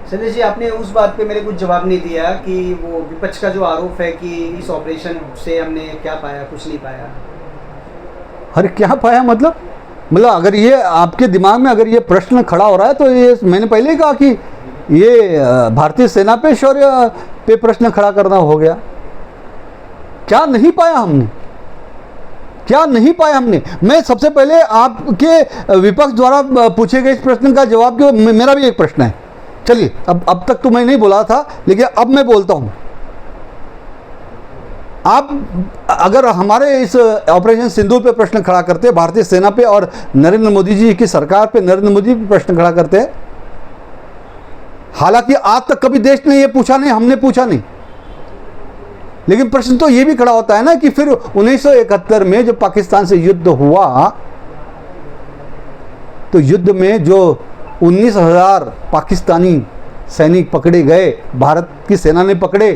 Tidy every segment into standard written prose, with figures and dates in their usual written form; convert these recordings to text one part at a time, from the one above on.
संजय जी, आपने उस बात पे मेरे कुछ जवाब नहीं दिया कि वो विपक्ष का जो आरोप है कि इस ऑपरेशन से हमने क्या पाया, कुछ नहीं पाया। अरे क्या पाया मतलब अगर ये आपके दिमाग में अगर ये प्रश्न खड़ा हो रहा है तो ये मैंने पहले ही कहा कि ये भारतीय सेना पे शौर्य पे प्रश्न खड़ा करना हो गया। क्या नहीं पाया हमने, क्या नहीं पाया हमने? मैं सबसे पहले आपके विपक्ष द्वारा पूछे गए इस प्रश्न का जवाब, कि मेरा भी एक प्रश्न है। चलिए, अब तक तो मैं नहीं बोला था, लेकिन अब मैं बोलता हूं। आप अगर हमारे इस ऑपरेशन सिंदूर पे प्रश्न खड़ा करते, भारतीय सेना पे और नरेंद्र मोदी जी की सरकार पे, नरेंद्र मोदी पे प्रश्न खड़ा करते, हालांकि आज तक कभी देश ने ये पूछा नहीं, हमने पूछा नहीं, लेकिन प्रश्न तो ये भी खड़ा होता है ना कि फिर 1971 में जब पाकिस्तान से युद्ध हुआ, तो युद्ध में जो 19,000 पाकिस्तानी सैनिक पकड़े गए, भारत की सेना ने पकड़े,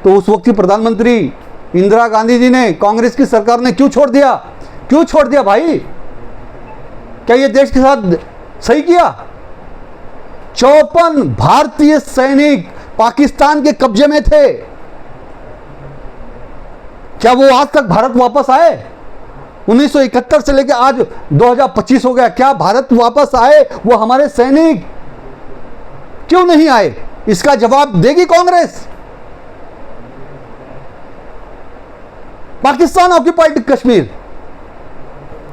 तो उस वक्त की प्रधानमंत्री इंदिरा गांधी जी ने, कांग्रेस की सरकार ने क्यों छोड़ दिया? क्यों छोड़ दिया भाई? क्या ये देश के साथ सही किया? 54 भारतीय सैनिक पाकिस्तान के कब्जे में थे। क्या वो आज तक भारत वापस आए? 1971 से लेकर आज 2025 हो गया, क्या भारत वापस आए वो हमारे सैनिक? क्यों नहीं आए? इसका जवाब देगी कांग्रेस। पाकिस्तान ऑक्यूपाइड कश्मीर,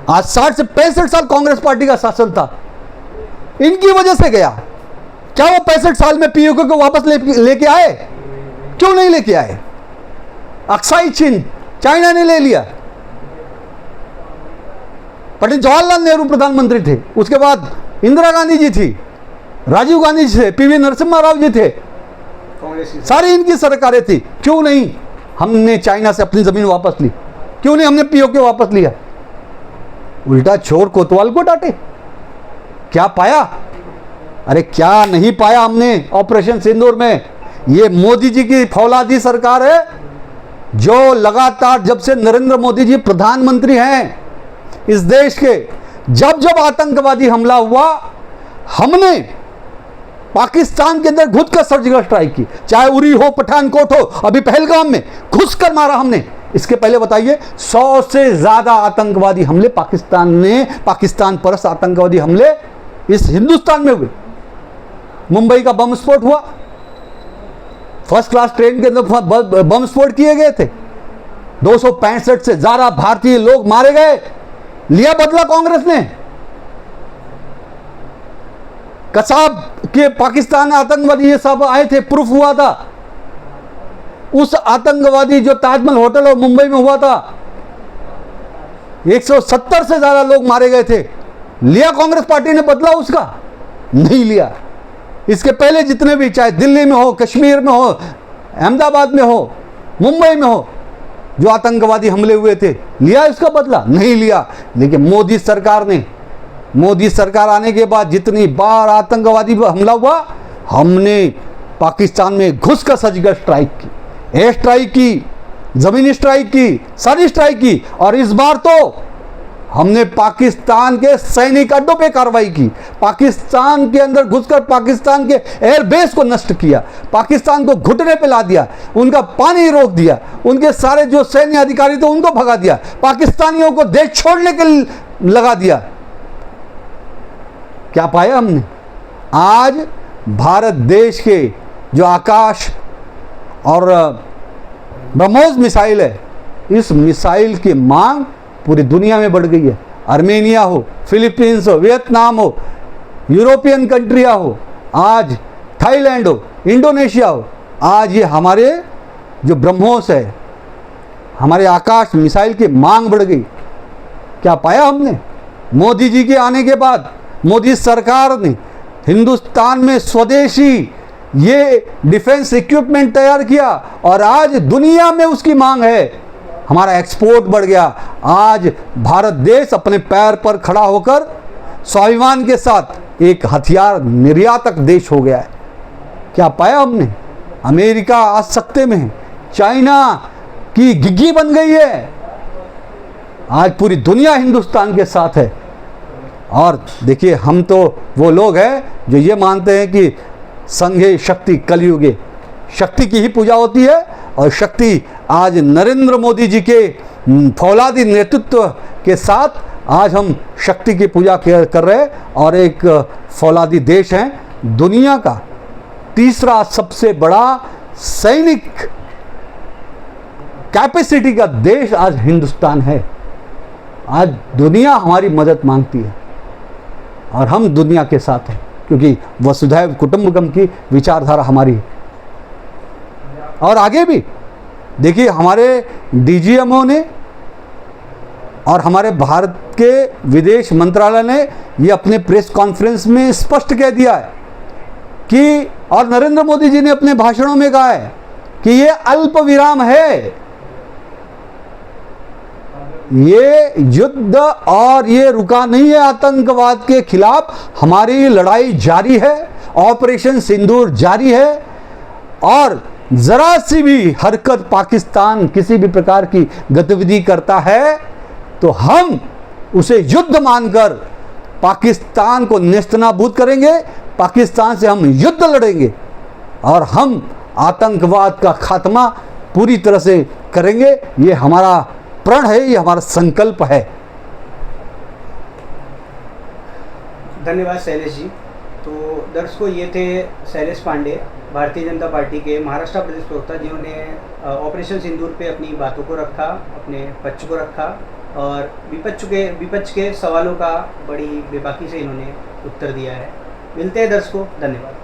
आज 60 से 65 साल कांग्रेस पार्टी का शासन था, इनकी वजह से गया। क्या वो 65 साल में पीओके को वापस लेके आए? क्यों नहीं लेके आए? अक्साई चीन, चाइना ने ले लिया। पंडित जवाहरलाल नेहरू प्रधानमंत्री थे, उसके बाद इंदिरा गांधी जी थी, राजीव गांधी जी थे, पीवी नरसिम्हा राव जी थे, सारी इनकी सरकारें थी। क्यों नहीं हमने चाइना से अपनी जमीन वापस ली? क्यों नहीं हमने पीओके वापस लिया? उल्टा चोर कोतवाल को डांटे। क्या पाया? अरे क्या नहीं पाया हमने ऑपरेशन सिंदूर में? ये मोदी जी की फौलादी सरकार है, जो लगातार जब से नरेंद्र मोदी जी प्रधानमंत्री हैं इस देश के, जब जब आतंकवादी हमला हुआ, हमने पाकिस्तान के अंदर घुस कर सर्जिकल स्ट्राइक की, चाहे उरी हो, पठानकोट हो, अभी पहलगाम में घुस कर मारा हमने। इसके पहले बताइए 100 से ज्यादा आतंकवादी हमले पाकिस्तान परस्त आतंकवादी हमले इस हिंदुस्तान में हुए। मुंबई का बम स्फोट हुआ, फर्स्ट क्लास ट्रेन के अंदर बम स्फोट किए गए थे, 265 से ज्यादा भारतीय लोग मारे गए। लिया बदला कांग्रेस ने। कसाब के पाकिस्तान आतंकवादी ये सब आए थे, प्रूफ हुआ था। उस आतंकवादी जो ताजमहल होटल और मुंबई में हुआ था, 170 से ज्यादा लोग मारे गए थे। लिया कांग्रेस पार्टी ने बदला उसका? नहीं लिया। इसके पहले जितने भी, चाहे दिल्ली में हो, कश्मीर में हो, अहमदाबाद में हो, मुंबई में हो, जो आतंकवादी हमले हुए थे, लिया इसका बदला? नहीं लिया। लेकिन मोदी सरकार आने के बाद जितनी बार आतंकवादी पर हमला हुआ, हमने पाकिस्तान में घुसकर सर्जिकल स्ट्राइक की, एयर स्ट्राइक की, जमीनी स्ट्राइक की, सारी स्ट्राइक की। और इस बार तो हमने पाकिस्तान के सैनिक अड्डों पे कार्रवाई की, पाकिस्तान के अंदर घुसकर पाकिस्तान के एयरबेस को नष्ट किया, पाकिस्तान को घुटने पे ला दिया, उनका पानी रोक दिया, उनके सारे जो सैन्य अधिकारी थे उनको भगा दिया, पाकिस्तानियों को देश छोड़ने के लिए लगा दिया। क्या पाया हमने? आज भारत देश के जो आकाश और ब्रह्मोस मिसाइल है, इस मिसाइल की मांग पूरी दुनिया में बढ़ गई है। आर्मेनिया हो, फिलीपींस हो, वियतनाम हो, यूरोपियन कंट्रियां हो, आज थाईलैंड हो, इंडोनेशिया हो, आज ये हमारे जो ब्रह्मोस है, हमारे आकाश मिसाइल की मांग बढ़ गई। क्या पाया हमने? मोदी जी के आने के बाद मोदी सरकार ने हिंदुस्तान में स्वदेशी ये डिफेंस इक्विपमेंट तैयार किया और आज दुनिया में उसकी मांग है। हमारा एक्सपोर्ट बढ़ गया। आज भारत देश अपने पैर पर खड़ा होकर स्वाभिमान के साथ एक हथियार निर्यातक देश हो गया है। क्या पाया हमने? अमेरिका आज सत्ते में है, चाइना की गिग्गी बन गई है। आज पूरी दुनिया हिंदुस्तान के साथ है। और देखिए, हम तो वो लोग हैं जो ये मानते हैं कि संघे शक्ति कलयुगे। शक्ति की ही पूजा होती है और शक्ति आज नरेंद्र मोदी जी के फौलादी नेतृत्व के साथ आज हम शक्ति की पूजा कर रहे हैं और एक फौलादी देश है, दुनिया का तीसरा सबसे बड़ा सैनिक कैपेसिटी का देश आज हिंदुस्तान है। आज दुनिया हमारी मदद मांगती है और हम दुनिया के साथ हैं, क्योंकि वसुधैव कुटुंबकम की विचारधारा हमारी है। और आगे भी देखिए, हमारे डीजीएमओ ने और हमारे भारत के विदेश मंत्रालय ने ये अपने प्रेस कॉन्फ्रेंस में स्पष्ट कह दिया है कि, और नरेंद्र मोदी जी ने अपने भाषणों में कहा है कि ये अल्प विराम है, ये युद्ध और ये रुका नहीं है। आतंकवाद के खिलाफ हमारी लड़ाई जारी है, ऑपरेशन सिंदूर जारी है और जरा सी भी हरकत पाकिस्तान किसी भी प्रकार की गतिविधि करता है तो हम उसे युद्ध मानकर पाकिस्तान को नेस्तनाबूद करेंगे, पाकिस्तान से हम युद्ध लड़ेंगे और हम आतंकवाद का खात्मा पूरी तरह से करेंगे। ये हमारा प्रण है, ये हमारा संकल्प है। धन्यवाद शैलेश जी। तो दर्शकों, ये थे शैलेश पांडे, भारतीय जनता पार्टी के महाराष्ट्र प्रदेश प्रवक्ता, जिन्होंने ऑपरेशन सिंदूर पे अपनी बातों को रखा, अपने पक्ष को रखा और विपक्ष के सवालों का बड़ी बेबाकी से इन्होंने उत्तर दिया है। मिलते हैं दर्शकों, धन्यवाद।